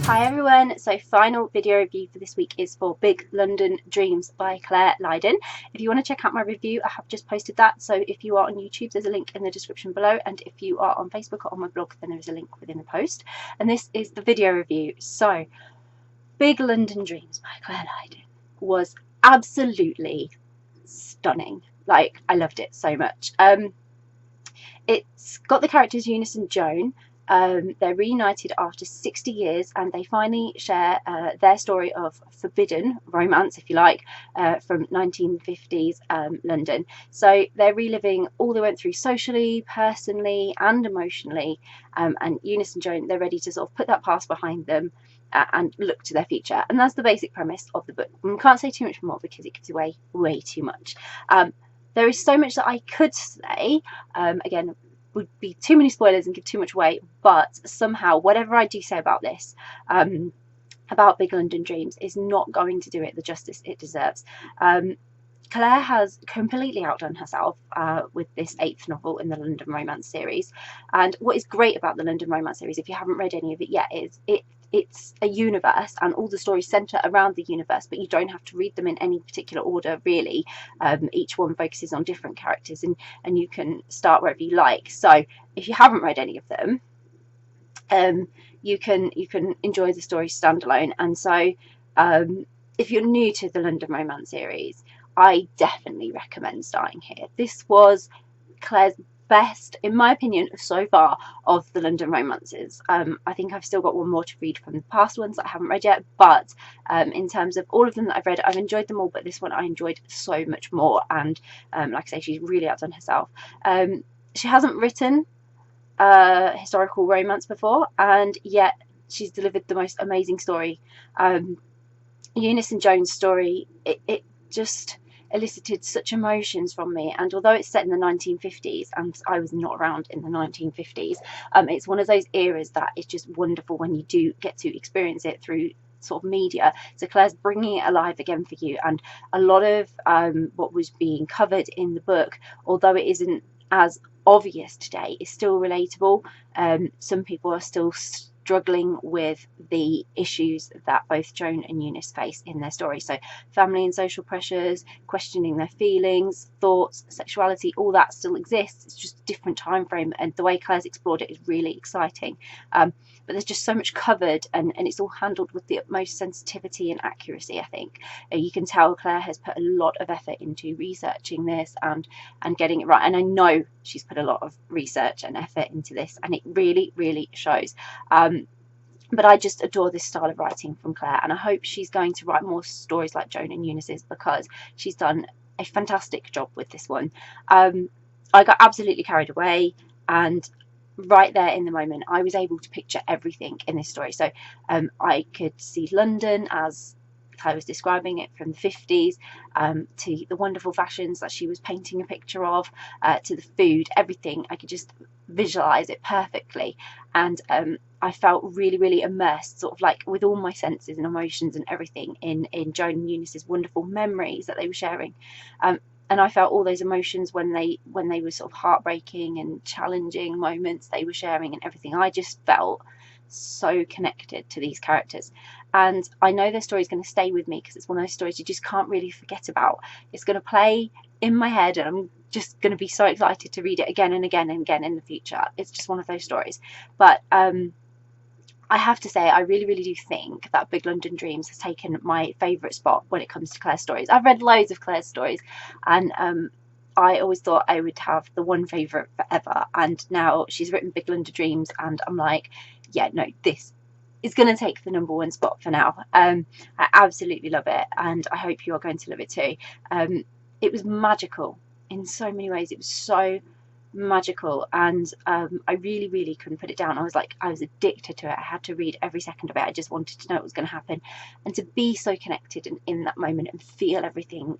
Hi everyone, so final video review for this week is for Big London Dreams by Clare Lydon. If you want to check out my review, I have just posted that, so if you are on YouTube there's a link in the description below, and if you are on Facebook or on my blog then there is a link within the post. And this is the video review. So Big London Dreams by Clare Lydon was absolutely stunning. Like, I loved it so much. It's got the characters Eunice and Joan. They're reunited after 60 years and they finally share their story of forbidden romance, if you like, from 1950s London. So they're reliving all they went through socially, personally and emotionally, and Eunice and Joan, they're ready to sort of put that past behind them and look to their future. And that's the basic premise of the book. I can't say too much more because it gives away way too much. There is so much that I could say, again, would be too many spoilers and give too much away, but somehow whatever I do say about this, about Big London Dreams, is not going to do it the justice it deserves. Clare has completely outdone herself with this 8th novel in the London Romance series. And what is great about the London Romance series, if you haven't read any of it yet, is it's a universe and all the stories centre around the universe, but you don't have to read them in any particular order really. Each one focuses on different characters and you can start wherever you like. So if you haven't read any of them, you can enjoy the story standalone. And so if you're new to the London Romance series, I definitely recommend starting here. This was Clare's best, in my opinion, so far of the London romances. I think I've still got one more to read from the past ones that I haven't read yet, but in terms of all of them that I've read, I've enjoyed them all, but this one I enjoyed so much more. And like I say, she's really outdone herself. She hasn't written historical romance before, and yet she's delivered the most amazing story. Eunice and Joan's story, it just elicited such emotions from me, and although it's set in the 1950s and I was not around in the 1950s, it's one of those eras that is just wonderful when you do get to experience it through sort of media. So Clare's bringing it alive again for you, and a lot of what was being covered in the book, although it isn't as obvious today, is still relatable. Some people are still struggling with the issues that both Joan and Eunice face in their story. So family and social pressures, questioning their feelings, thoughts, sexuality, all that still exists. It's just a different time frame, and the way Clare's explored it is really exciting. But there's just so much covered, and it's all handled with the utmost sensitivity and accuracy, I think. You can tell Clare has put a lot of effort into researching this and getting it right. And I know she's put a lot of research and effort into this, and it really, really shows. But I just adore this style of writing from Clare, and I hope she's going to write more stories like Joan and Eunice's, because she's done a fantastic job with this one. I got absolutely carried away, and right there in the moment I was able to picture everything in this story. So I could see London as I was describing it from the 50s, to the wonderful fashions that she was painting a picture of, to the food, everything. I could just visualize it perfectly, and I felt really, really immersed, sort of like with all my senses and emotions and everything in Joan and Eunice's wonderful memories that they were sharing. And I felt all those emotions when they were sort of heartbreaking and challenging moments they were sharing and everything. I just felt so connected to these characters, and I know their story is going to stay with me because it's one of those stories you just can't really forget about. It's going to play in my head, and I'm just going to be so excited to read it again and again and again in the future. It's just one of those stories. But I have to say, I really, really do think that Big London Dreams has taken my favourite spot when it comes to Clare's stories. I've read loads of Clare's stories, and I always thought I would have the one favourite forever, and now she's written Big London Dreams and I'm like, yeah, no, this is going to take the #1 spot for now. I absolutely love it, and I hope you are going to love it too. It was magical in so many ways. It was so magical, and I really, really couldn't put it down. I was addicted to it. I had to read every second of it. I just wanted to know what was going to happen, and to be so connected in that moment and feel everything.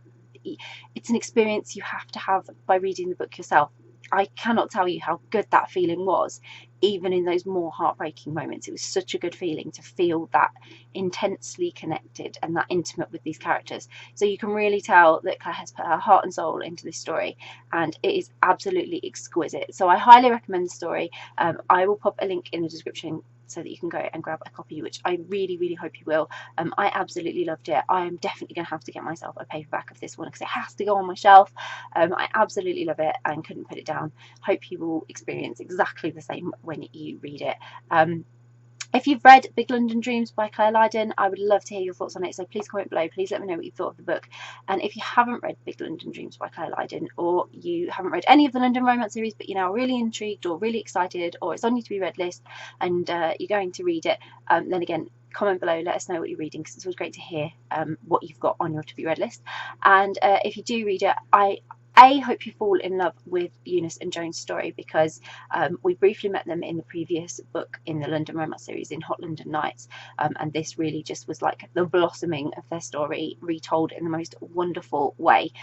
It's an experience you have to have by reading the book yourself. I cannot tell you how good that feeling was, even in those more heartbreaking moments. It was such a good feeling to feel that intensely connected and that intimate with these characters. So you can really tell that Clare has put her heart and soul into this story, and it is absolutely exquisite. So I highly recommend the story. I will pop a link in the description so that you can go and grab a copy, which I really, really hope you will. I absolutely loved it. I am definitely going to have to get myself a paperback of this one because it has to go on my shelf. I absolutely love it and couldn't put it down. Hope you will experience exactly the same when you read it. If you've read Big London Dreams by Clare Lydon, I would love to hear your thoughts on it, so please comment below. Please let me know what you thought of the book. And if you haven't read Big London Dreams by Clare Lydon, or you haven't read any of the London romance series but you're now really intrigued or really excited, or it's on your to be read list and you're going to read it, then again, comment below, let us know what you're reading, because it's always great to hear what you've got on your to be read list. And if you do read it, I hope you fall in love with Eunice and Joan's story, because we briefly met them in the previous book in the London romance series in Hot London Nights, and this really just was like the blossoming of their story retold in the most wonderful way.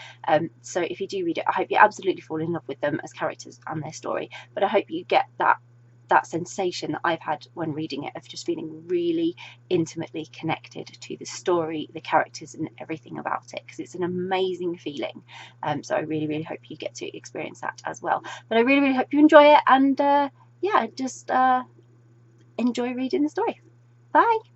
So if you do read it, I hope you absolutely fall in love with them as characters and their story, but I hope you get that sensation that I've had when reading it, of just feeling really intimately connected to the story, the characters and everything about it, because it's an amazing feeling. So I really, really hope you get to experience that as well. But I really, really hope you enjoy it, and yeah, just enjoy reading the story. Bye.